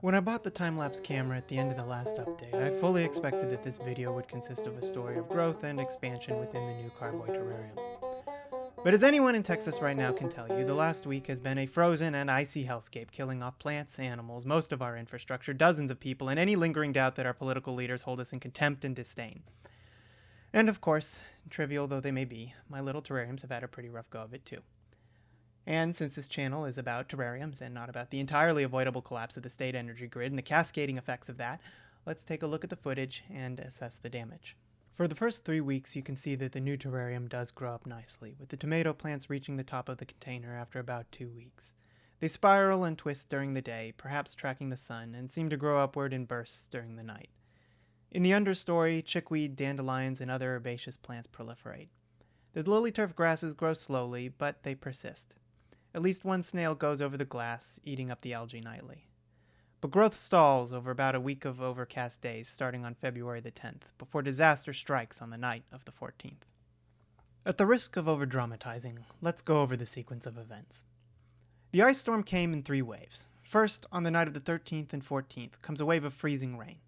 When I bought the time-lapse camera at the end of the last update, I fully expected that this video would consist of a story of growth and expansion within the new carboy terrarium. But as anyone in Texas right now can tell you, the last week has been a frozen and icy hellscape, killing off plants, animals, most of our infrastructure, dozens of people, and any lingering doubt that our political leaders hold us in contempt and disdain. And of course, trivial though they may be, my little terrariums have had a pretty rough go of it too. And since this channel is about terrariums and not about the entirely avoidable collapse of the state energy grid and the cascading effects of that, let's take a look at the footage and assess the damage. For the first 3 weeks, you can see that the new terrarium does grow up nicely, with the tomato plants reaching the top of the container after about 2 weeks. They spiral and twist during the day, perhaps tracking the sun, and seem to grow upward in bursts during the night. In the understory, chickweed, dandelions, and other herbaceous plants proliferate. The lily turf grasses grow slowly, but they persist. At least one snail goes over the glass, eating up the algae nightly. But growth stalls over about a week of overcast days starting on February the 10th, before disaster strikes on the night of the 14th. At the risk of over-dramatizing, let's go over the sequence of events. The ice storm came in 3 waves. First, on the night of the 13th and 14th, comes a wave of freezing rain.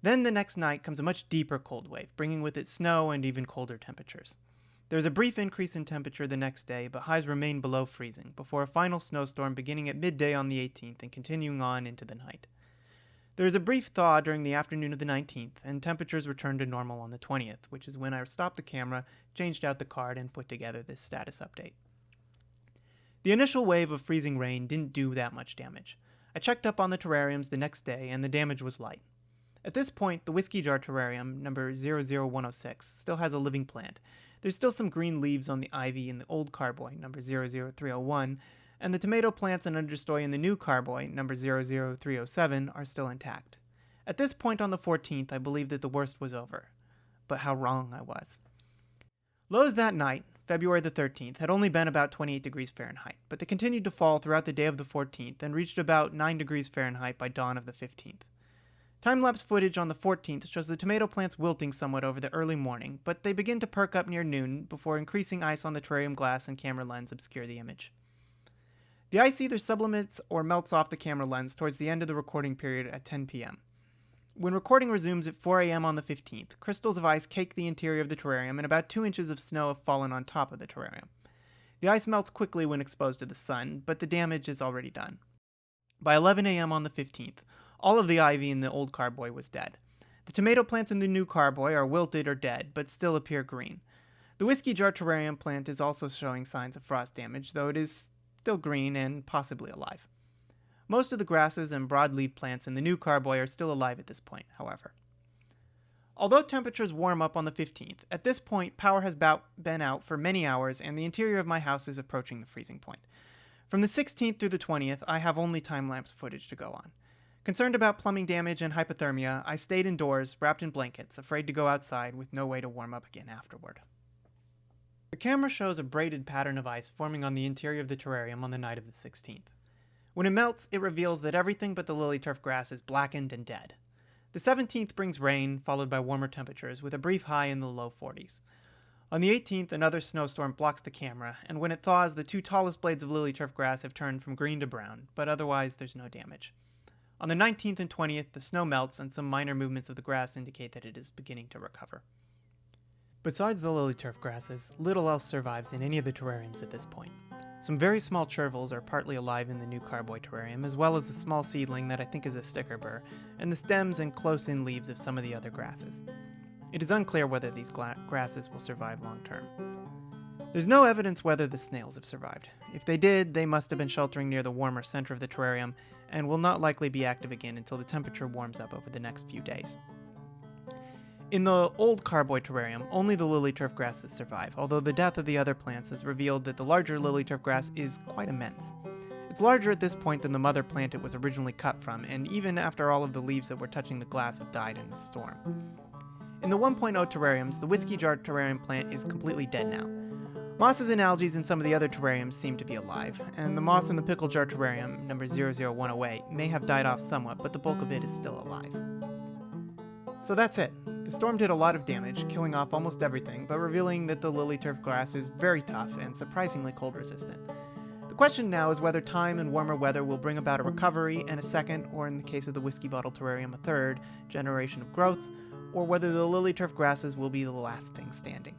Then the next night comes a much deeper cold wave, bringing with it snow and even colder temperatures. There was a brief increase in temperature the next day, but highs remained below freezing, before a final snowstorm beginning at midday on the 18th and continuing on into the night. There was a brief thaw during the afternoon of the 19th, and temperatures returned to normal on the 20th, which is when I stopped the camera, changed out the card, and put together this status update. The initial wave of freezing rain didn't do that much damage. I checked up on the terrariums the next day, and the damage was light. At this point, the whiskey jar terrarium, number 00106, still has a living plant. There's still some green leaves on the ivy in the old carboy, number 00301, and the tomato plants and understory in the new carboy, number 00307, are still intact. At this point on the 14th, I believed that the worst was over. But how wrong I was. Lows that night, February the 13th, had only been about 28 degrees Fahrenheit, but they continued to fall throughout the day of the 14th and reached about 9 degrees Fahrenheit by dawn of the 15th. Time-lapse footage on the 14th shows the tomato plants wilting somewhat over the early morning, but they begin to perk up near noon before increasing ice on the terrarium glass and camera lens obscure the image. The ice either sublimates or melts off the camera lens towards the end of the recording period at 10 p.m. When recording resumes at 4 a.m. on the 15th, crystals of ice cake the interior of the terrarium and about 2 inches of snow have fallen on top of the terrarium. The ice melts quickly when exposed to the sun, but the damage is already done. By 11 a.m. on the 15th, all of the ivy in the old carboy was dead. The tomato plants in the new carboy are wilted or dead, but still appear green. The whiskey jar terrarium plant is also showing signs of frost damage, though it is still green and possibly alive. Most of the grasses and broadleaf plants in the new carboy are still alive at this point, however. Although temperatures warm up on the 15th, at this point power has been out for many hours and the interior of my house is approaching the freezing point. From the 16th through the 20th, I have only time-lapse footage to go on. Concerned about plumbing damage and hypothermia, I stayed indoors, wrapped in blankets, afraid to go outside with no way to warm up again afterward. The camera shows a braided pattern of ice forming on the interior of the terrarium on the night of the 16th. When it melts, it reveals that everything but the lily turf grass is blackened and dead. The 17th brings rain, followed by warmer temperatures, with a brief high in the low 40s. On the 18th, another snowstorm blocks the camera, and when it thaws, the 2 tallest blades of lily turf grass have turned from green to brown, but otherwise there's no damage. On the 19th and 20th, the snow melts and some minor movements of the grass indicate that it is beginning to recover. Besides the lily turf grasses, little else survives in any of the terrariums at this point. Some very small chervils are partly alive in the new carboy terrarium, as well as a small seedling that I think is a sticker burr, and the stems and close-in leaves of some of the other grasses. It is unclear whether these grasses will survive long term. There's no evidence whether the snails have survived. If they did, they must have been sheltering near the warmer center of the terrarium, and will not likely be active again until the temperature warms up over the next few days. In the old carboy terrarium, only the lily turf grasses survive, although the death of the other plants has revealed that the larger lily turf grass is quite immense. It's larger at this point than the mother plant it was originally cut from, and even after all of the leaves that were touching the glass have died in the storm. In the 1.0 terrariums, the whiskey jar terrarium plant is completely dead now. Mosses and algae in some of the other terrariums seem to be alive, and the moss in the pickle jar terrarium, number 00108, may have died off somewhat, but the bulk of it is still alive. So that's it. The storm did a lot of damage, killing off almost everything, but revealing that the lily turf grass is very tough and surprisingly cold resistant. question now is whether time and warmer weather will bring about a recovery and a second, or in the case of the whiskey bottle terrarium, a third, generation of growth, or whether the lily turf grasses will be the last thing standing.